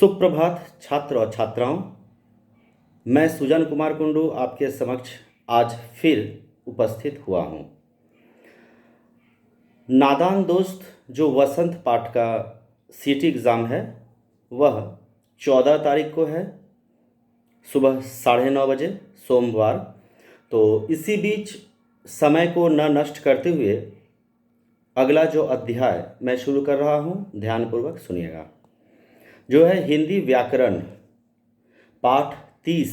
सुप्रभात छात्र और छात्राओं। मैं सुजन कुमार कुंडू आपके समक्ष आज फिर उपस्थित हुआ हूँ। नादान दोस्त जो वसंत पाठ का सीटी एग्ज़ाम है वह 14 तारीख को है, सुबह 9:30 बजे, सोमवार। तो इसी बीच समय को न नष्ट करते हुए अगला जो अध्याय मैं शुरू कर रहा हूँ, ध्यानपूर्वक सुनिएगा। जो है हिंदी व्याकरण पाठ 30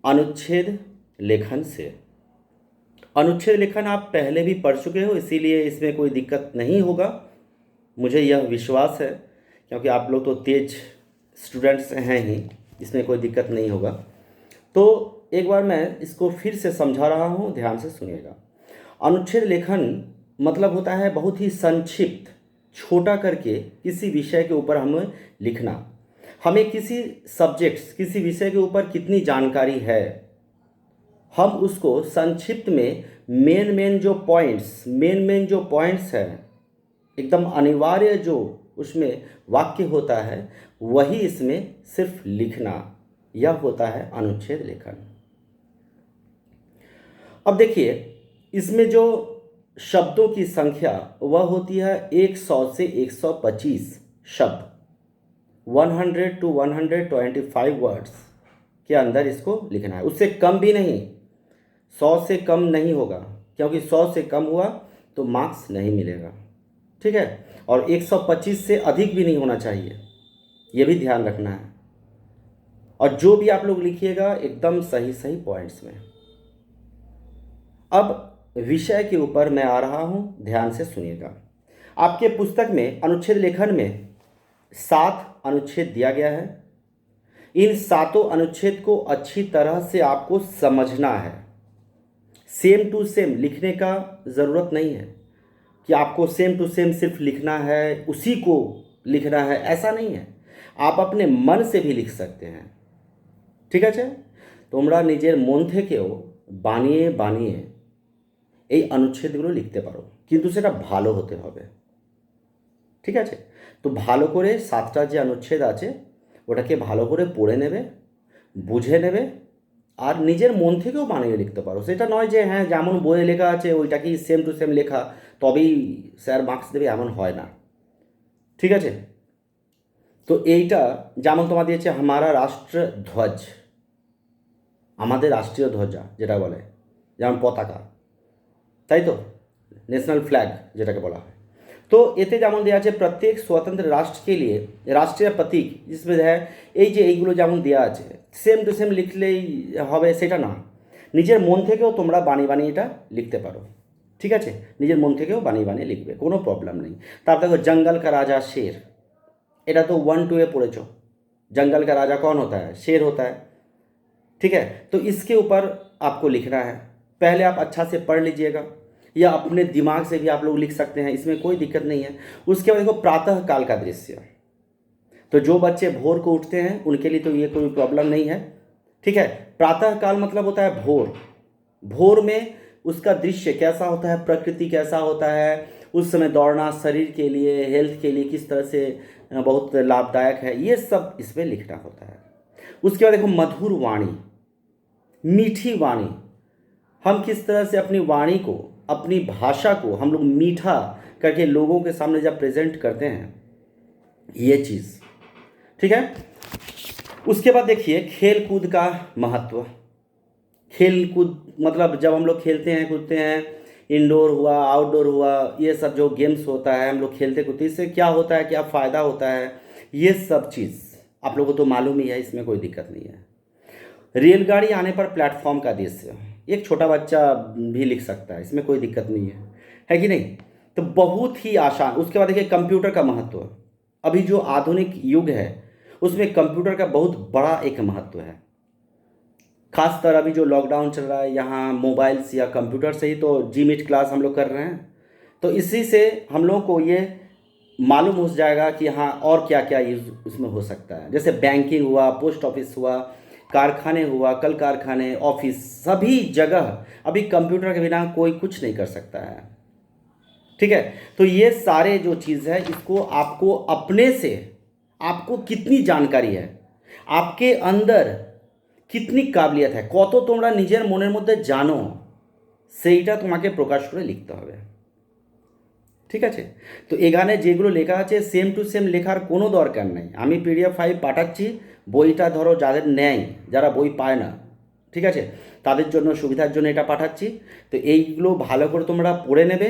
अनुच्छेद लेखन से। अनुच्छेद लेखन आप पहले भी पढ़ चुके हो, इसीलिए इसमें कोई दिक्कत नहीं होगा, मुझे यह विश्वास है, क्योंकि आप लोग तो तेज स्टूडेंट्स हैं ही, इसमें कोई दिक्कत नहीं होगा। तो एक बार मैं इसको फिर से समझा रहा हूँ, ध्यान से सुनिएगा। अनुच्छेद लेखन मतलब होता है बहुत ही संक्षिप्त, छोटा करके किसी विषय के ऊपर हमें लिखना। हमें किसी सब्जेक्ट्स, किसी विषय के ऊपर कितनी जानकारी है, हम उसको संक्षिप्त में मेन जो पॉइंट्स है, एकदम अनिवार्य जो उसमें वाक्य होता है, वही इसमें सिर्फ लिखना, यह होता है अनुच्छेद लेखन। अब देखिए, इसमें जो शब्दों की संख्या वह होती है 100 से 125 शब्द, 100 to 125 वर्ड्स के अंदर इसको लिखना है। उससे कम भी नहीं, 100 से कम नहीं होगा, क्योंकि 100 से कम हुआ तो मार्क्स नहीं मिलेगा, ठीक है। और 125 से अधिक भी नहीं होना चाहिए, ये भी ध्यान रखना है। और जो भी आप लोग लिखिएगा एकदम सही पॉइंट्स में। अब विषय के ऊपर मैं आ रहा हूं, ध्यान से सुनिएगा। आपके पुस्तक में अनुच्छेद लेखन में 7 अनुच्छेद दिया गया है। इन 7 अनुच्छेद को अच्छी तरह से आपको समझना है। सेम टू सेम लिखने का ज़रूरत नहीं है कि आपको सेम टू सेम सिर्फ लिखना है, उसी को लिखना है, ऐसा नहीं है। आप अपने मन से भी लिख सकते हैं, ঠিক আছে। তোমরা নিজের মন থেকেও বানিয়ে এই অনুচ্ছেদগুলো লিখতে পারো, কিন্তু সেটা ভালো হতে হবে, ঠিক আছে। তো ভালো করে 7টা যে অনুচ্ছেদ আছে ওটাকে ভালো করে পড়ে নেবে, বুঝে নেবে, আর নিজের মন থেকেও বানিয়ে লিখতে পারো। সেটা নয় যে হ্যাঁ যেমন বইয়ে লেখা আছে ওইটাকেই সেম টু সেম লেখা তবেই স্যার মার্কস দেবে, এমন হয় না, ঠিক আছে। তো এইটা যেমন তোমার দিয়েছে হামারা রাষ্ট্রধ্বজ, আমাদের রাষ্ট্রীয় ধ্বজা যেটা বলে, যেমন পতাকা, তাই তো, ন্যাশনাল ফ্ল্যাগ যেটাকে বলা হয়। তো এতে যেমন দেওয়া আছে প্রত্যেক স্বতন্ত্র রাষ্ট্র के लिए রাষ্ট্রীয় প্রতীক, जिसमें है এই যে এইগুলো যেমন দেওয়া আছে সেম টু সেম লিখলেই হবে সেটা না, নিজের মন থেকেও তোমরা বানিয়ে এটা লিখতে পারো, ঠিক আছে। নিজের মন থেকেও বানিয়ে লিখবে, কোনো প্রবলেম নেই। তারপর দেখো जंगल का राजा शेर, এটা তো 1-2 এ পড়েছো। जंगल का राजा कौन होता है? शेर होता है, ठीक है। तो इसके ऊपर आपको लिखना है। पहले आप अच्छा से पढ़ लीजिएगा, या अपने दिमाग से भी आप लोग लिख सकते हैं, इसमें कोई दिक्कत नहीं है। उसके बाद देखो प्रातः काल का दृश्य, तो जो बच्चे भोर को उठते हैं उनके लिए तो ये कोई प्रॉब्लम नहीं है, ठीक है। प्रातः काल मतलब होता है भोर। भोर में उसका दृश्य कैसा होता है, प्रकृति कैसा होता है, उस समय दौड़ना शरीर के लिए, हेल्थ के लिए किस तरह से बहुत लाभदायक है, ये सब इसमें लिखना होता है। उसके बाद देखो मधुर वाणी, मीठी वाणी, हम किस तरह से अपनी वाणी को, अपनी भाषा को हम लोग मीठा करके लोगों के सामने जब प्रेजेंट करते हैं, ये चीज़, ठीक है। उसके बाद देखिए खेल कूद का महत्व। खेल कूद मतलब जब हम लोग खेलते हैं कूदते हैं, इंडोर हुआ, आउटडोर हुआ, ये सब जो गेम्स होता है हम लोग खेलते कूदते, इससे क्या होता है, क्या फ़ायदा होता है, ये सब चीज़ आप लोगों को तो मालूम ही है, इसमें कोई दिक्कत नहीं है। रेलगाड़ी आने पर प्लेटफॉर्म का दृश्य, एक छोटा बच्चा भी लिख सकता है, इसमें कोई दिक्कत नहीं है कि नहीं। तो बहुत ही आसान। उसके बाद देखिए कंप्यूटर का महत्व। अभी जो आधुनिक युग है उसमें कंप्यूटर का बहुत बड़ा एक महत्व है। खासकर अभी जो लॉकडाउन चल रहा है, यहाँ मोबाइल्स या कंप्यूटर से ही तो Gmeet क्लास हम लोग कर रहे हैं, तो इसी से हम लोगों को ये मालूम हो जाएगा कि हाँ और क्या क्या यूज़ उसमें हो सकता है। जैसे बैंकिंग हुआ, पोस्ट ऑफिस हुआ, कारखाने हुआ, कल कारखाने, ऑफिस, सभी जगह अभी कंप्यूटर के बिना कोई कुछ नहीं कर सकता है, ठीक है। तो ये सारे जो चीज़ है इसको आपको अपने से आपको कितनी जानकारी है, आपके अंदर कितनी কাবিলিয়ত है, কত তোমরা নিজের মনের মধ্যে জানো, সেইটা তোমাকে প্রকাশ করে লিখতে হবে। ঠিক আছে, তো এখানে যেগুলো লেখা আছে সেম টু সেম লেখার কোনো দরকার নেই। আমি পিডিএফ ফাইল পাঠাচ্ছি, বইটা ধরো যাদের নেয়, যারা বই পায় না, ঠিক আছে, তাদের জন্য সুবিধার জন্য এটা পাঠাচ্ছি। তো এইগুলো ভালো করে তোমরা পড়ে নেবে,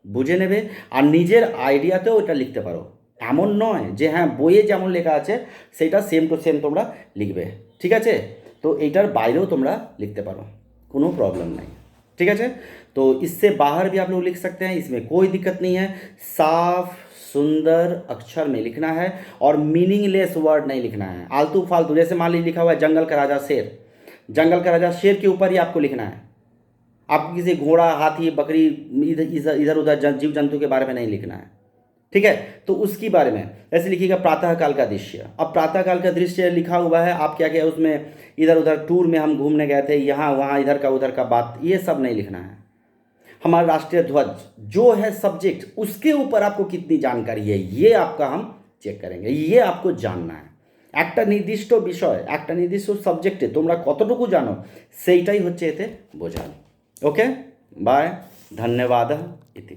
বুঝে নেবে, আর নিজের আইডিয়াতেও এটা লিখতে পারো। এমন নয় যে হ্যাঁ বইয়ে যেমন লেখা আছে সেটা সেম টু সেম তোমরা লিখবে, ঠিক আছে। তো এইটার বাইরেও তোমরা লিখতে पारो, কোনো प्रॉब्लम नहीं, ठीक है। तो इससे बाहर भी आप लोग लिख सकते हैं, इसमें कोई दिक्कत नहीं है। साफ सुंदर अक्षर में लिखना है और मीनिंगलेस वर्ड नहीं लिखना है, आलतू फालतू। जैसे मान लीजिए लिखा हुआ है जंगल का राजा शेर, जंगल का राजा शेर के ऊपर ही आपको लिखना है। आपको किसी घोड़ा, हाथी, बकरी, इधर उधर जीव जंतु के बारे में नहीं लिखना है, ठीक है। तो उसकी बारे में ऐसे लिखिएगा प्रातःकाल का दृश्य। अब प्रातःकाल का दृश्य लिखा हुआ है, आप क्या क्या उसमें इधर उधर टूर में हम घूमने गए थे, यहाँ वहाँ, इधर का उधर का बात, ये सब नहीं लिखना है। हमारा राष्ट्रीय ध्वज जो है सब्जेक्ट, उसके ऊपर आपको कितनी जानकारी है ये आपका हम चेक करेंगे, ये आपको जानना है। একটা নির্দিষ্ট বিষয়, একটা নির্দিষ্ট সাবজেক্টে তোমরা কতটুকু জানো সেইটাই হচ্ছে এতে বোঝানো। ওকে, বাই, ধন্যবাদ ইতি।